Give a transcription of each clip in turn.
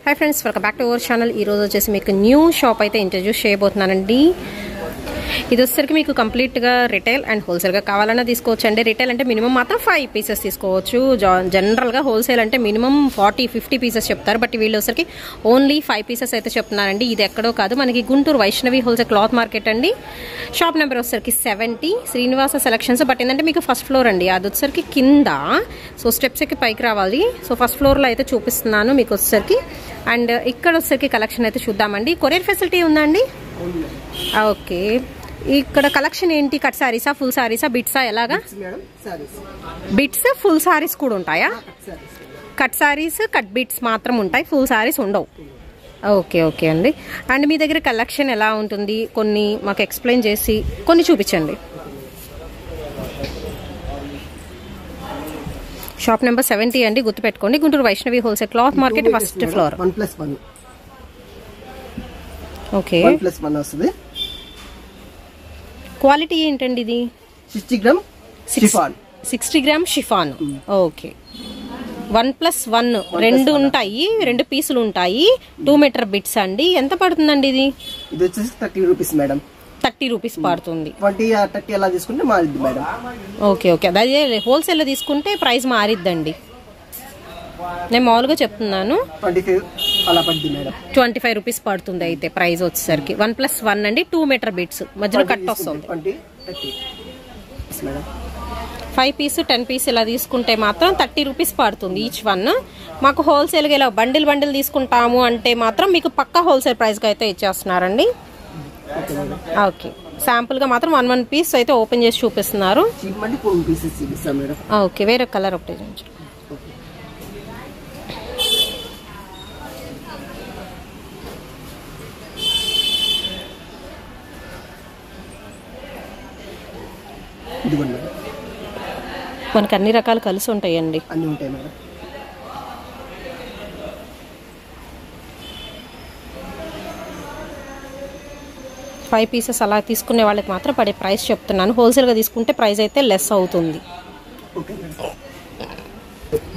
Hi friends welcome back to our channel new shop introduce चेयबोतुन्नानंडी ఇది వచ్చేసరికి మీకు కంప్లీట్ గా రిటైల్ అండ్ హోల్సేల్ గా కావాలన్నా తీసుకోవచ్చండి. రిటైల్ అంటే మినిమం మాత్రం 5 పీసెస్ తీసుకోవచ్చు. జనరల్ గా హోల్సేల్ అంటే మినిమం 40-50 పీసెస్ చెప్తారు. బట్ వీళ్ళు వచ్చేసరికి ఓన్లీ 5 పీసెస్ అయితే చెప్తున్నారండి. ఇది ఎక్కడో కాదు, మనకి Guntur Vaishnavi wholesale cloth market అండి. షాప్ నెంబర్ వచ్చేసరికి 70 శ్రీనివాస సెలక్షన్స్. బట్ ఏంటంటే మీకు ఫస్ట్ ఫ్లోర్ అండి, అది వచ్చేసరికి కింద. సో స్టెప్స్ ఎక్కి పైకి రావాలి. సో ఫస్ట్ ఫ్లోర్ లో అయితే చూపిస్తున్నాను మీకు వచ్చేసరికి. అండ్ ఇక్కడ వచ్చేసరికి కలెక్షన్ అయితే చూద్దామండి. కొరియర్ ఫెసిలిటీ ఉందా అండి? ఓకే. ఇక్కడ కలెక్షన్ ఏంటి? కట్ సారీసా, ఫుల్ సారీసా, బిట్సా, ఎలాగా? బిట్స్ ఫుల్ సారీస్ కూడా ఉంటాయా? కట్ సారీస్, కట్ బిట్స్ మాత్రం ఉంటాయి, ఫుల్ సారీస్ ఉండవు. ఓకే ఓకే అండి. అండ్ మీ దగ్గర కలెక్షన్ ఎలా ఉంటుంది కొన్ని మాకు ఎక్స్ప్లెయిన్ చేసి కొన్ని చూపించండి. షాప్ నెంబర్ 70 అండి, గుర్తుపెట్టుకోండి. Guntur Vaishnavi wholesale cloth market first floor. 1+1 okay. 1+1 వస్తుంది. క్వాలిటీ ఏంటండి ఇది? 60 gram chiffon. 60 gram chiffon. Okay. 1+1 రెండు ఉంటాయి, 2 పీసులు ఉంటాయి. 2 మీటర్ బిట్స్ అండి. ఎంత పడుతుందండి ఇది? ఇది వచ్చేసి 30 రూపీస్ మేడం. 30 రూపీస్ పడుతుంది. 20-30 అలా తీసుకుంటే మారిద్ది మేడం. Okay okay. అదే హోల్సేల్ లో తీసుకుంటే ప్రైస్ మారిద్దండి. నేను మామూలుగా చెప్తున్నాను. 25 అలా పడుతుంది మేడం. 25 రూపీస్ పడుతుంది అయితే ప్రైస్ వచ్చేసరికి. 1+1 అండి, 2 మీటర్ బిట్స్ మధ్యలో కట్ వస్తుంది. 20-30 మేడం. 5 పీస్ 10 పీస్ ఇలా తీసుకుంటే మాత్రం 30 రూపీస్ పడుతుంది ఈచ్ వన్. మాకు హోల్సేల్గా ఇలా బండిల్ తీసుకుంటాము అంటే మాత్రం మీకు పక్కా హోల్సేల్ ప్రైస్గా అయితే ఇచ్చేస్తున్నారండి. ఓకే. శాంపుల్ గా మాత్రం 1 పీస్ అయితే ఓపెన్ చేసి చూపిస్తున్నారు. ఓకే. వేరే కలర్ ఒకటి చూపించండి. మనకు అన్ని రకాలు కలిసి ఉంటాయండి. అన్ని ఉంటాయి మేడం. ఫైవ్ పీసెస్ అలా తీసుకునే వాళ్ళకి మాత్రం పడే ప్రైస్ చెప్తున్నాను. హోల్సేల్ గా తీసుకుంటే ప్రైస్ అయితే లెస్ అవుతుంది.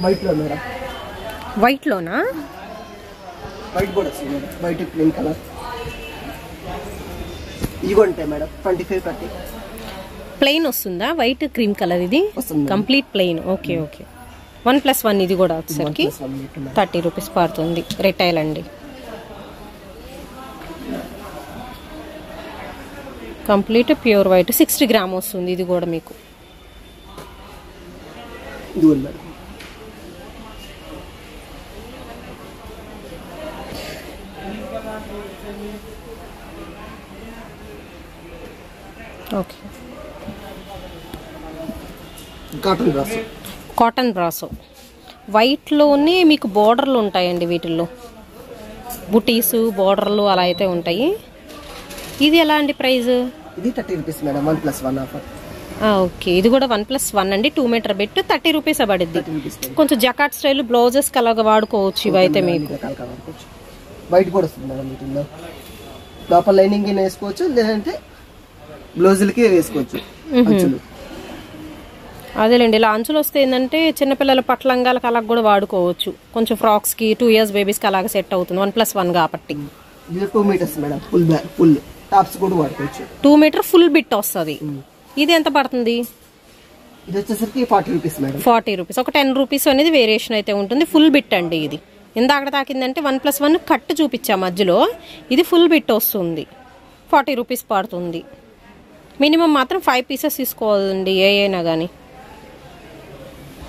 వైట్ లో మేడం. వైట్ లోనా? వైట్ కూడా వస్తుంది మేడం. వైట్ ప్లెయిన్ కలర్ ఇవి ఉంటాయి మేడం. 25-30 ప్లెయిన్ వస్తుందా? వైట్ క్రీమ్ కలర్ ఇది కంప్లీట్ ప్లెయిన్. Okay okay. 1+1 ఇది కూడా వచ్చేసరికి 30 రూపీస్ పడుతుంది. రిటైల్ అండి. కంప్లీట్ ప్యూర్ వైట్ 60 గ్రామ్ వస్తుంది. ఇది కూడా మీకు ఓకే. కాటన్ బ్రాసో వైట్ లోనే మీకు బోర్డర్లు ఉంటాయండి. వీటిల్లో బుటీస్ బోర్డర్లు అలా అయితే ఉంటాయి. ఇది ఎలా అండి ప్రైస్? ఇది 30 రూపీస్ మేడం. 1+1 ఆఫర్. ఓకే. ఇది కూడా 1+1 అండి. 2 మీటర్ బిట్ 30 రూపీస్ పడుద్ది. కొంచెం జకాట్ స్టైల్ బ్లౌజెస్ కలాగా వాడుకోవచ్చు ఇవైతే మీకు. వైట్ కూడా వస్తుంది మేడం. వీటిల్లో లోపల లైనింగ్ వేసుకోవచ్చు, లేదంటే బ్లౌజులకి వేసుకోవచ్చు. అదేలేండి. ఇలా అంచులు వస్తే ఏంటంటే చిన్నపిల్లల పట్లంగాలకు అలా కూడా వాడుకోవచ్చు. కొంచెం ఫ్రాక్స్ కి 2 ఇయర్స్ బేబీస్ కి అలాగా సెట్ అవుతుంది. 1+1 కాబట్టి. 2 మీటర్స్ మేడం. ఫుల్ టాప్స్ కూడా వాడుకోవచ్చు. 2 మీటర్ ఫుల్ బిట్ వస్తుంది. ఇది ఎంత పడుతుంది? ఇది వచ్చేసరికి 40 రూపీస్ మేడం. 40 రూపీస్. ఒక 10 రూపీస్ అనేది వేరియేషన్ అయితే ఉంటుంది. ఫుల్ బిట్ అండి ఇది. ఇందాక తాకిందంటే 1+1 కట్ చూపించా మధ్యలో. ఇది ఫుల్ బిట్ వస్తుంది. 40 రూపీస్ పడుతుంది. మినిమం మాత్రం 5 పీసెస్ తీసుకోవాలండి ఏ అయినా కానీ.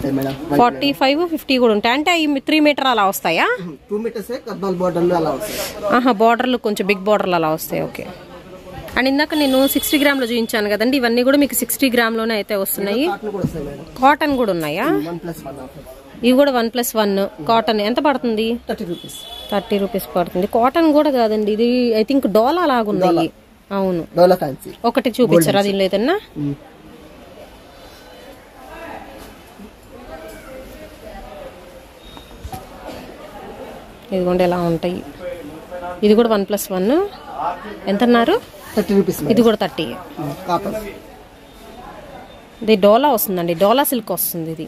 45-50 కూడా ఉంటాయి. అంటే అవి 3 మీటర్ అలా వస్తాయా? 2 మీటర్స్ బోర్డర్లు అలా వస్తాయి. బోర్డర్లు కొంచెం బిగ్ బోర్డర్లు అలా వస్తాయి. ఓకే. అండ్ ఇందాక నేను 60 గ్రామ్ లో చూపించాను కదండి, ఇవన్నీ కూడా మీకు 60 గ్రామ్ లోనే అయితే వస్తున్నాయి. కాటన్ కూడా ఉన్నాయా? ఇవి కూడా 1+1 కాటన్. ఎంత పడుతుంది? 30 రూపీస్ పడుతుంది. కాటన్ కూడా కాదండి, ఇది ఐ థింక్ డోలా లాగున్నాయి. అవును, ఒకటి చూపించారా దీనిలో ఏదన్నా? ఇదిగోండి ఎలా ఉంటాయి. ఇది కూడా 1+1. ఎంత అన్నారు? 30 రూపీస్. ఇది కూడా 30. ఇది డోలా వస్తుందండి, డోలా సిల్క్ వస్తుంది. ఇది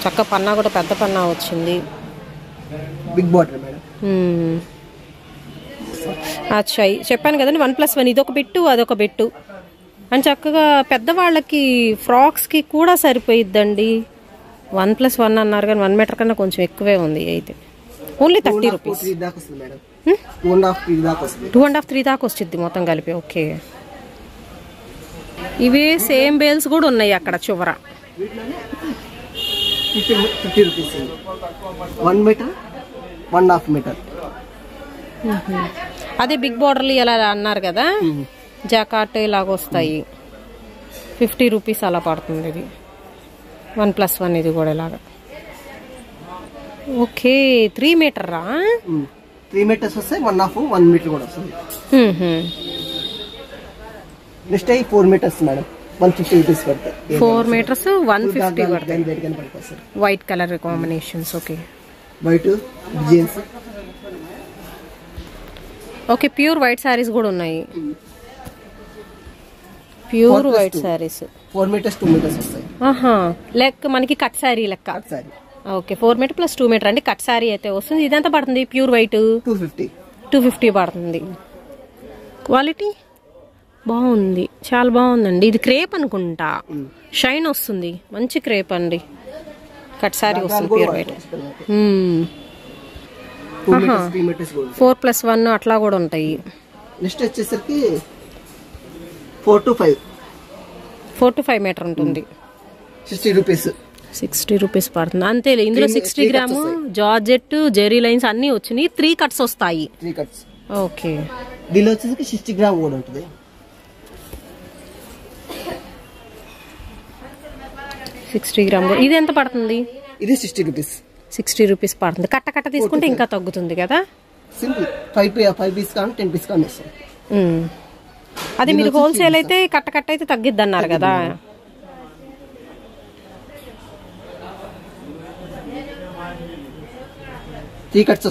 చక్క పన్నా కూడా పెద్ద పన్నా వచ్చింది. Big border madam. అచ్చా, చెప్పాను కదండి 1+1 ఇదొక బిట్టు అదొక బిట్టు అని చక్కగా పెద్దవాళ్ళకి ఫ్రాక్స్కి కూడా సరిపోయిద్దండి. 1+1 అన్నారు కానీ 1 మీటర్ కన్నా కొంచెం ఎక్కువే ఉంది. అయితే ఓన్లీ 30 రూపీస్. 2.5-3 దాకా వస్తుంది మొత్తం కలిపి. ఓకే, ఇవే సేమ్ బేల్స్ కూడా ఉన్నాయి అక్కడ చివర. 50 రూపీస్ 1 మీటర్ 1.5 మీటర్. అదే బిగ్ బార్డర్లు ఇలా అన్నారు కదా, జాకాట్ ఇలాగ వస్తాయి. 50 రూపీస్ అలా పడుతుంది. ఇది 1+1 ఇది కూడా ఇలాగా. ఓకే, 3 మీటరా? 3 మీటర్స్ వస్తాయి, 1.5 మీటర్ కూడా వస్తుంది. నెక్స్ట్ 4 మీటర్స్ మేడం 150 రూపీస్ పడతాయి. 4 మీటర్స్ 150 పడతాయి. White colour combinations. Okay, white jeans. Okay, pure white saris కూడా ఉన్నాయి. Pure white saris 4 metres 2 metres వస్తాయి. లెక్క మనకి కట్ సారీ లెక్క. ఓకే, 4 మీటర్ ప్లస్ 2 మీటర్ అంటే కట్ సారీ అయితే వస్తుంది. ఇదంతా పడుతుంది ప్యూర్ వైట్ 250 పడుతుంది. క్వాలిటీ బాగుంది, చాలా బాగుందండి. ఇది క్రేప్ అనుకుంటా, షైన్ వస్తుంది, మంచి క్రేప్ అండి. కట్ సారీ వస్తుంది ప్యూర్ వైట్. 4+1 అట్లా కూడా ఉంటాయి. నెక్స్ట్ వచ్చేసరికి 4 to 5 మీటర్ ఉంటుంది. 60 రూపీస్ పడుతుంది అంతే. ఇందులో 60 గ్రాము జార్జెట్ జెరీ లైన్స్ అన్ని వచ్చినాయి. 3 కట్స్ వస్తాయి. ఓకే, దీనిలో వచ్చేసరికి 60 గ్రామ్ కూడా ఉంటుంది. 60 గ్రామ్. ఇది ఎంత పడుతుంది? ఇది 60 రూపీస్ పడుతుంది. కట్ట తీసుకుంటే ఇంకా తగ్గుతుంది కదా. సింపుల్ 5 పీస్ కానీ 10 పీస్ కానీ ఇస్తాం. అదే మీరు హోల్సేల్ అయితే కట్ట అయితే తగ్గిద్ది అన్నారు కదా. త్రీ కట్స్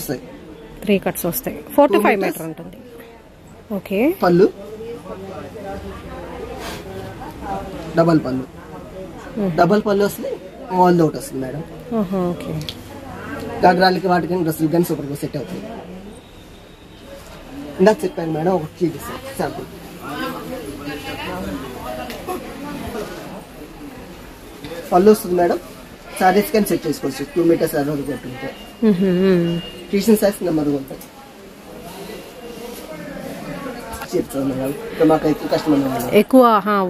వస్తాయి. 4 to 5 మీటర్ ఉంటుంది. ఓకే, పళ్ళు డబల్ పళ్ళు వస్తుంది. మాల్ ఒకటి వస్తుంది మేడం. ఓకే, గగ్రాలకి వాటికి డ్రెస్సులు కానీ సూపర్గా సెట్ అవుతుంది. ఇందాక చెప్పాను మేడం, ఒకటి చూపిస్తాను శాంపుల్. పళ్ళు వస్తుంది మేడం. సారీస్ కానీ సెట్ చేసుకోవచ్చు. 2 మీటర్స్ అరవై కొట్టుంటాయి. టీషన్ సైజ్ నెంబర్ ఉంటాయి. చెప్తాను మేడం, మాకు ఎక్కువ కస్టమర్ ఎక్కువ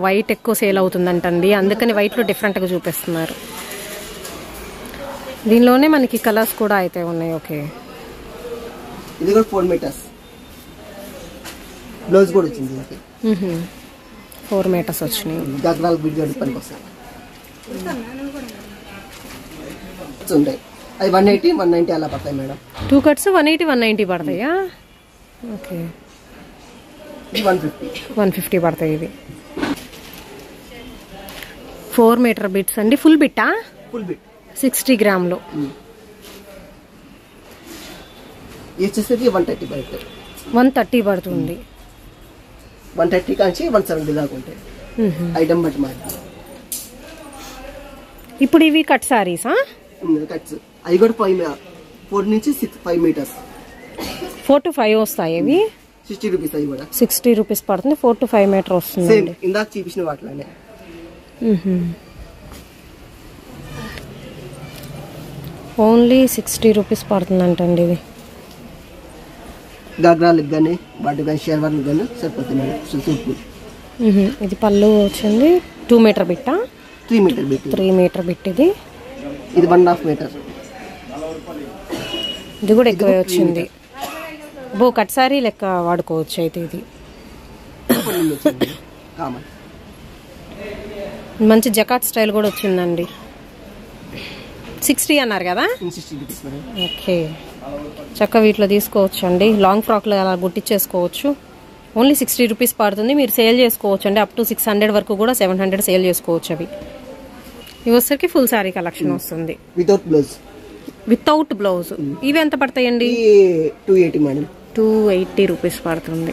వైట్ ఎక్కువ సేల్ అవుతుందంటండి, అందుకని వైట్లో డిఫరెంట్గా చూపిస్తున్నారు. దీనిలోనే మనకి కలర్స్ కూడా అయితే ఉన్నాయి. ఓకే, ఇది కూడా 4 మీటర్స్. బ్లౌజ్ కూడా వచ్చింది. 4 మీటర్స్ వచ్చినాయి. గగ్రాలు బిడ్డ పనికి వస్తాయి. ఉంటాయి అవి 180, 190 అలా పడతాయి మేడం. 2 కట్స్ 180, 190 పడతాయా? ఓకే, 150 పడతాయి. ఇది 4 మీటర్ బిట్స్ అండి. ఫుల్ బిట్ 60 గ్రాములు. వచ్చేసరికి 130 పడుతుంది. 130 కాంచి 170 దాకా ఉంటాయి. ఐటమ్ బట్టి మాట. ఇప్పుడు ఇవి కట్ సారీసా? కట్స్ అవి కూడా 4 నుంచి 5 మీటర్స్. 4 to 5 వస్తాయి. ఇవి 60 రూపీస్. అవి కూడా 60 రూపీస్ పడుతుంది. 4 to 5 మీటర్ వస్తుంది. ఇందాక చూపించిన వాటిలోనే. ఓన్లీ 60 రూపీస్ పడుతుందంటండి. ఇది గగ్రాలకు కానీ వాటి కానీ షేర్వార్లకు కానీ సరిపోతుంది మేడం. ఇది పళ్ళు వచ్చింది. 2 మీటర్ బిట్టా? 3 మీటర్ బిట్. 3 metre bit. ఇది 1.5 మీటర్. ఇది కూడా ఎక్కువే వచ్చింది. కట్ సారీ లెక్క వాడుకోవచ్చు అయితే. ఇది మంచి జకాట్ స్టైల్ కూడా వచ్చిందండి. 60 అన్నారు కదా. ఓకే, చక్కగా వీటిలో తీసుకోవచ్చు అండి. లాంగ్ ఫ్రాక్లో అలా గుట్టించేసుకోవచ్చు. ఓన్లీ 60 రూపీస్ పడుతుంది. మీరు సేల్ చేసుకోవచ్చు అండి. అప్ టు 600 వరకు కూడా 700 సేల్ చేసుకోవచ్చు. అవి ఇవి వచ్చరికి ఫుల్ సారీ కలెక్షన్ వస్తుంది. Without blouse. ఇవి ఎంత పడతాయండి? 280 మేడం. 280 రూపీస్ పడుతుంది.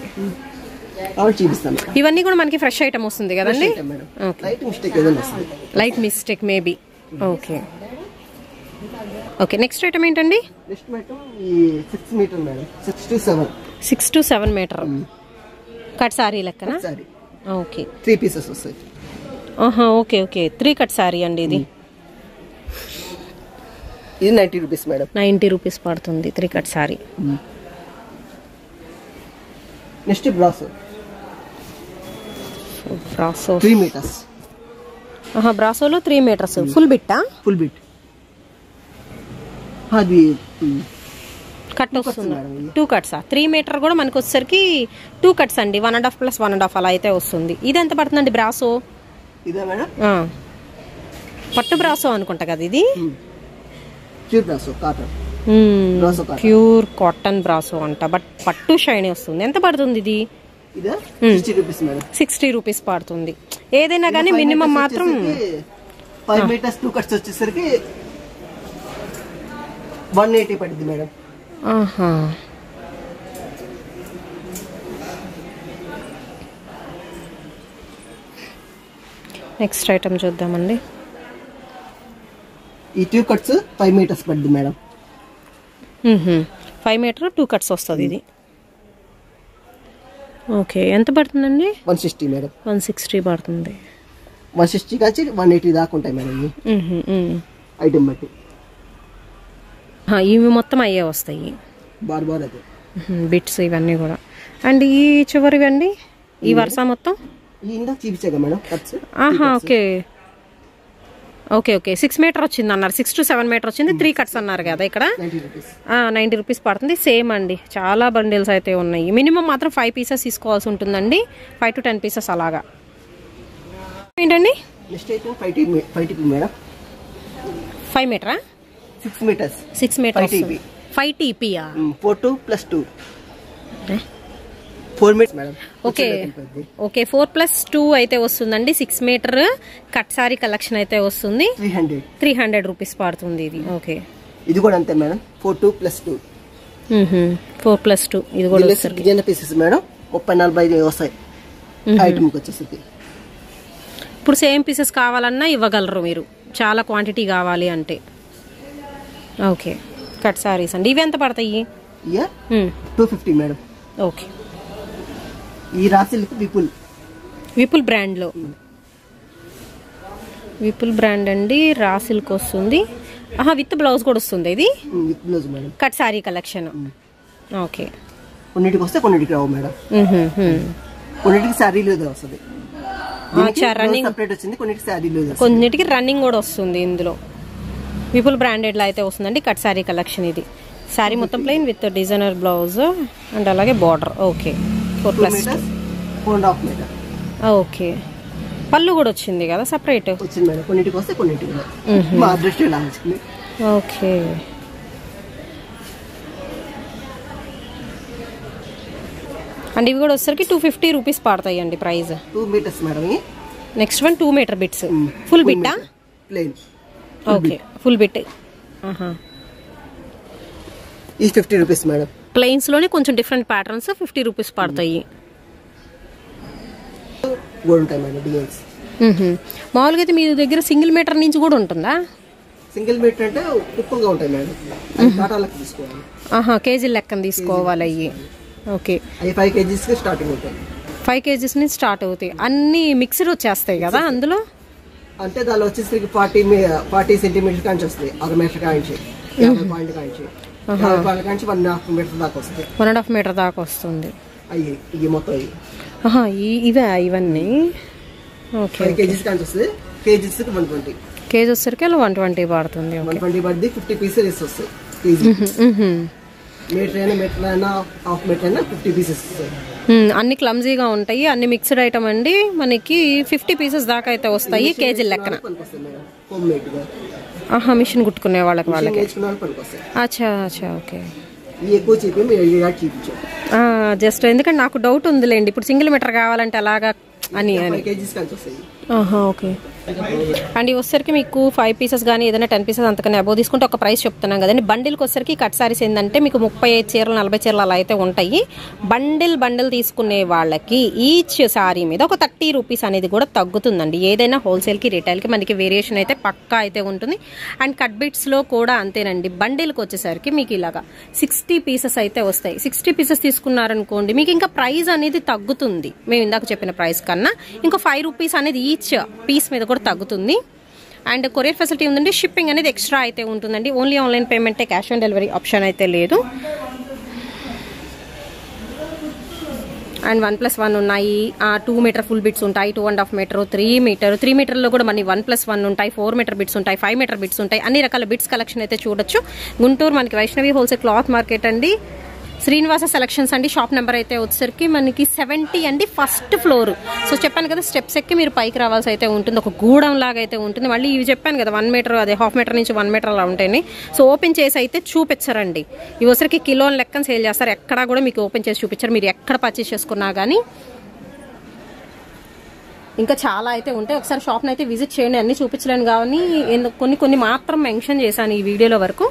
ఇవన్నీ కూడా మనకి ఫ్రెష్ ఐటమ్ వస్తుంది కదండి. Light mistake maybe. Okay, okay, next item ఏంటండి? నెక్స్ట్ ఐటమ్ ఈ 6 metre madam, 6 to 7. 6 to 7 metre cut sari లెక్కన. ఓకే, 3 పీసెస్ వస్తాయి. ఓకే ఓకే, 3 కట్ సారీ అండి ఇది. ఇది 90 రూపీస్ మేడం. 90 రూపీస్ పడుతుంది 3 కట్ సారీ. నెక్స్ట్ బ్రాసో 3 మీటర్స్. బ్రాసోలో 3 మీటర్స్ ఫుల్ బిట్టా? Full bit. అది కట్ వస్తుంది. 2 కట్సా? 3 మీటర్ కూడా మనకు వచ్చేసరికి 2 కట్స్ అండి. 1.5 + 1.5 అలా అయితే వస్తుంది. ఇది ఎంత పడుతుందండి బ్రాసో? ఇదే మేడం, పట్టు బ్రాసో అనుకుంటా కదా ఇది. Pure brasso cotton. Pure cotton brasso అంట, బట్ పట్టు షైనీ వస్తుంది. ఎంత పడుతుంది ఇది? 60 రూపీస్ మేడం. 60 రూపీస్ పడుతుంది. ఏదైనా కానీ మినిమం మాత్రం 5 మీటర్స్ 2 కట్స్ వచ్చేసరికి 180 పడుతుంది మేడం. నెక్స్ట్ ఐటమ్ చూద్దామండి. ఈ 2 కట్స్ 5 మీటర్స్ పడుతుంది మేడం. 5 మీటర్ 2 కట్స్ వస్తుంది ఇది. ఓకే, ఎంత పడుతుందండి? 160 మేడం. 160 పడుతుంది. 160 కాచి 180 దాకా ఉంటాయి మేడం ఐటమ్ బట్టి. ఇవి మొత్తం అయ్యే వస్తాయి బార్ అదే బిట్స్ ఇవన్నీ కూడా. అండ్ ఈ చివరివి అండి, ఈ వరుస మొత్తం ఇందాక చూపించాగా madam cuts. Okay okay okay, 6 metre వచ్చింది అన్నారు. 6 to 7 మీటర్ వచ్చింది. 3 కట్స్ అన్నారు కదా ఇక్కడ. 90 రూపీస్ పడుతుంది. సేమ్ అండి, చాలా బండిల్స్ అయితే ఉన్నాయి. మినిమం మాత్రం 5 పీసెస్ తీసుకోవాల్సి ఉంటుందండి. 5 to 10 పీసెస్ అలాగా. ఏంటండి నెక్స్ట్ ఐటమ్ 5 TP మేడం. 5 మీటరా? 6 metres. 6 metre 5 TP. 4 + 2 4 metres madam. Okay okay, 4 + 2 అయితే వస్తుందండి. 6 మీటర్ కట్ సారీ కలెక్షన్ అయితే వస్తుంది. 300 రూపీస్ పడుతుంది ఇది. ఓకే, ఇది కూడా అంతే మేడం. 4 + 2 4 + 2 ఇది కూడా డిజైన్ పీసెస్ మేడం. 30-40 వస్తాయి ఐటమ్కి వచ్చేసరికి. ఇప్పుడు సేమ్ పీసెస్ కావాలన్నా ఇవ్వగలరు మీరు, చాలా క్వాంటిటీ కావాలి అంటే. ఓకే, కట్ సారీస్ అండి. ఇవి ఎంత పడతాయి? 250 మేడం. ఓకే, ఈ రాసిల్క్ విపుల్ బ్రాండ్లో, విపుల్ బ్రాండ్ అండి. రాసిల్క్ వస్తుంది. విత్ బ్లౌజ్ కూడా వస్తుంది ఇది. With blouse madam. Cut sari collection. Okay, కొన్నిటికి వస్తే కొన్నిటికి రావు మేడం. కొన్నిటికి శారీ లేదు వస్తుంది. రన్నింగ్ సెపరేట్ వచ్చింది. కొన్నిటికి శారీ లేదు, కొన్నిటికి రన్నింగ్ కూడా వస్తుంది ఇందులో. విపుల్ బ్రాండెడ్ లో అయితే వస్తుందండి కట్ సారీ కలెక్షన్. ఇది సారీ మొత్తం plain with designer blouse and అలాగే బార్డర్. Okay, 4 + 4.5 metre. ఓకే, పళ్ళు కూడా వచ్చింది కదా సెపరేట్ వచ్చింది మేడం. కొన్నిటికి వస్తే కొన్నిటికి మా అడ్రస్ ఇలా వచ్చింది. ఓకే, అండ్ ఇవి కూడా వచ్చేసరికి 250 రూపీస్ పడతాయి అండి price. 2 metres madam. Next one 2 metre bits full బిట్టా? ప్లెయిన్. Okay, full bit. ఈ 50 రూపీస్ మేడం. ప్లెయిన్స్ లోనే కొంచెం డిఫరెంట్ ప్యాటర్న్స్ 50 రూపీస్ పడతాయి. మామూలుగా అయితే మీ దగ్గర సింగిల్ మీటర్ నుంచి కూడా ఉంటుందా? సింగిల్ మీటర్ అంటే ఎక్కువగా ఉంటాయి మేడం. టాటాలకు తీసుకోవాలి. కేజీ లెక్కన తీసుకోవాలి అయ్యి. ఓకే, 5 kgs స్టార్టింగ్ ఉంటాయి. 5 kgs నుంచి స్టార్ట్ అవుతాయి. అన్ని మిక్స్డ్ వచ్చేస్తాయి కదా అందులో. అంటే దానిలో వచ్చేసరికి 40 సెంటీమీటర్ కాంచి వస్తాయి. 6 మీటర్ కాంచి 50 పాయింట్ కాంచి 1.5 మీటర్ దాకా వస్తాయి. 1.5 మీటర్ దాకా వస్తుంది. ఇవి మొత్తం ఇవే ఇవన్నీ. ఓకే, 5 kgs కాంచి వస్తుంది. కేజీస్ 120. కేజీ వచ్చేసరికి 120 పడుతుంది. 120 పడుతుంది. 50 పీసెస్ వస్తాయి కేజీ. మీటర్ అయినా హాఫ్ మీటర్ అయినా 50 పీసెస్ వస్తాయి. అన్ని క్లమ్జీగా ఉంటాయి. అన్ని మిక్స్డ్ ఐటమ్ అండి. మనకి 50 పీసెస్ దాకా అయితే వస్తాయి కేజీ లెక్కన. మిషన్ కుట్టుకునే వాళ్ళకి అచ్చా అచ్చా. ఓకే, జస్ట్ ఎందుకంటే నాకు డౌట్ ఉందిలేండి. ఇప్పుడు సింగిల్ మీటర్ కావాలంటే అలాగా అని. ఓకే, అండ్ ఇవి వచ్చేసరికి మీకు 5 పీసెస్ కానీ ఏదైనా 10 పీసెస్ అంతకన్నా అబోవ్ తీసుకుంటే ఒక ప్రైస్ చెప్తున్నాం కదండి. బండిల్కి వచ్చేసరికి కట్ సారీస్ ఏంటంటే మీకు 35 చీరలు 40 చీరలు అలా అయితే ఉంటాయి. బండిల్ తీసుకునే వాళ్ళకి ఈచ్ సారీ మీద ఒక 30 రూపీస్ అనేది కూడా తగ్గుతుందండి. ఏదైనా హోల్సేల్కి రిటైల్కి మనకి వేరియేషన్ అయితే పక్కా అయితే ఉంటుంది. అండ్ కట్ బిట్స్లో కూడా అంతేనండి. బండిల్కి వచ్చేసరికి మీకు ఇలాగా 60 పీసెస్ అయితే వస్తాయి. 60 పీసెస్ తీసుకున్నారనుకోండి మీకు ఇంకా ప్రైస్ అనేది తగ్గుతుంది. మేము ఇందాక చెప్పిన ప్రైస్ కన్నా ఇంకా 5 రూపీస్ అనేది ఈచ్ పీస్ మీద కూడా తగ్గుతుంది. అండ్ కొరియర్ ఫెసిలిటీ ఉందండి. షిప్పింగ్ అనేది ఎక్స్ట్రా అయితే ఉంటుందండి. ఓన్లీ ఆన్లైన్ పేమెంటే, క్యాష్ ఆన్ డెలివరీ ఆప్షన్ అయితే లేదు. అండ్ 1+1 ఉన్నాయి. 2 మీటర్ ఫుల్ బిట్స్ ఉంటాయి, 2.5 మీటర్, 3 మీటర్లో కూడా మనకి 1+1 ఉంటాయి, 4 మీటర్ బిట్స్ ఉంటాయి, 5 మీటర్ బిట్స్ ఉంటాయి. అన్ని రకాల బిట్స్ కలెక్షన్ అయితే చూడొచ్చు. గుంటూరు మనకి వైష్ణవి హోల్సేల్ క్లాత్ మార్కెట్ అండి. శ్రీనివాస సెలక్షన్స్ అండి. షాప్ నెంబర్ అయితే వచ్చేసరికి మనకి 70 అండి, ఫస్ట్ ఫ్లోర్. సో చెప్పాను కదా, స్టెప్స్ ఎక్కి మీరు పైకి రావాల్సి అయితే ఉంటుంది. ఒక గూడం లాగా అయితే ఉంటుంది. మళ్ళీ ఇవి చెప్పాను కదా 1 మీటర్, అదే హాఫ్ మీటర్ నుంచి 1 మీటర్ అలా ఉంటాయి. సో ఓపెన్ చేసి అయితే చూపించరండి. ఇవి వచ్చరికి కిలోల లెక్కన సేల్ చేస్తారు. ఎక్కడా కూడా మీకు ఓపెన్ చేసి చూపించారు. మీరు ఎక్కడ పర్చేస్ చేసుకున్నా కానీ ఇంకా చాలా అయితే ఉంటాయి. ఒకసారి షాప్ని అయితే విజిట్ చేయండి. అన్ని చూపించలేను కానీ కొన్ని మాత్రం మెన్షన్ చేశాను ఈ వీడియోలో వరకు.